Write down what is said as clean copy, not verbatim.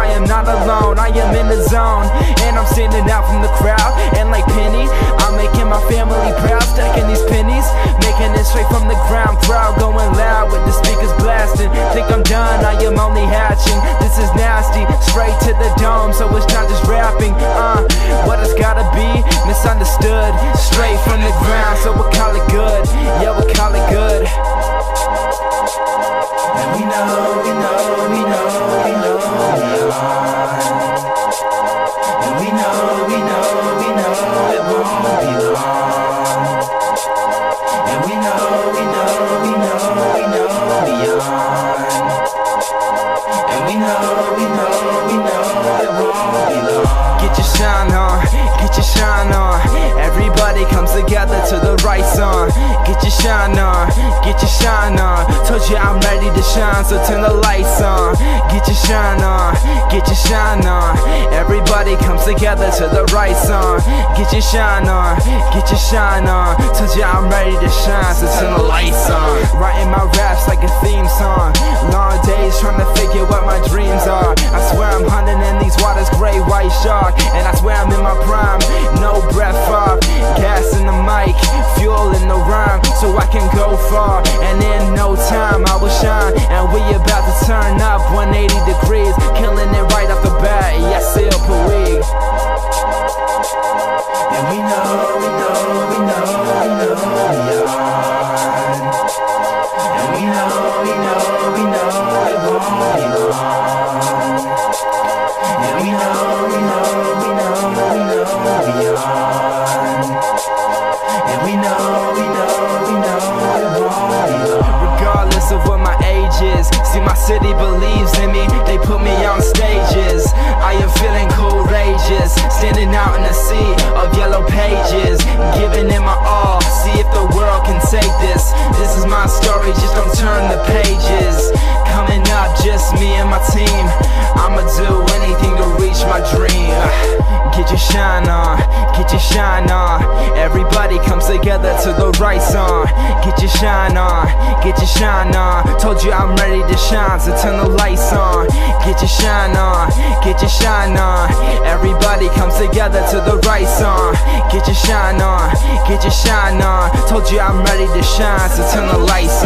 I am not alone, I am in the zone. And I'm standing out from the crowd, and like Penny, I'm making my family proud. Stacking these pennies, making it straight from the ground. Crowd going loud with the speakers blasting. Think I'm done, I am only hatching. This is nasty, straight to the dome, so it's not just rapping. What it's gotta be, misunderstood. Straight from the ground, so we call it good. Yeah, we call it good. And we know, we know, we know, we know we are. And we know, we know, we know it won't be long. And we know, we know, we know, we know we are. And we know, we know, we know it won't be long. Get your shine on, get your shine on. Everybody comes together to the right song. Get your shine on, get your shine on. Told you I'm ready to shine, so turn the lights on. Get your shine on, get your shine on. Everybody comes together to the right song. Get your shine on, get your shine on. Told you I'm ready to shine, so turn the lights on. Writing my raps like a theme song. Long days trying to figure what my dreams are. I swear I'm hunting in these waters, great white shark. And I swear I'm in my prime, no breath off. Gas in the mic, fuel in the rhyme, so I can go far. And in no time I will shine. And we about to turn up 180 degrees, killing it right off the bat. Yes, il Puig. And we know, we know, we know, we know we are. And we know, we know, we know it won't be long. And we know, we know, we know, we know we are. And we know, we know, we know it won't be long. Regardless of what my age is, see my city believes in me. They put me on stages. I am feeling courageous, standing out in a sea of yellow pages, giving it my all. See if the world can take this. This is my story, just don't turn the pages. Coming up, just me and my team. I'ma do anything to reach my dream. Get your shine on, get your shine on. Everybody comes together to the right song. Get your shine on, get your shine on. Told you I'm ready to shine, so turn the lights on. Get your shine on, get your shine on. Everybody comes together to the right song. Get your shine on, get your shine on. Told you I'm ready to shine, so turn the lights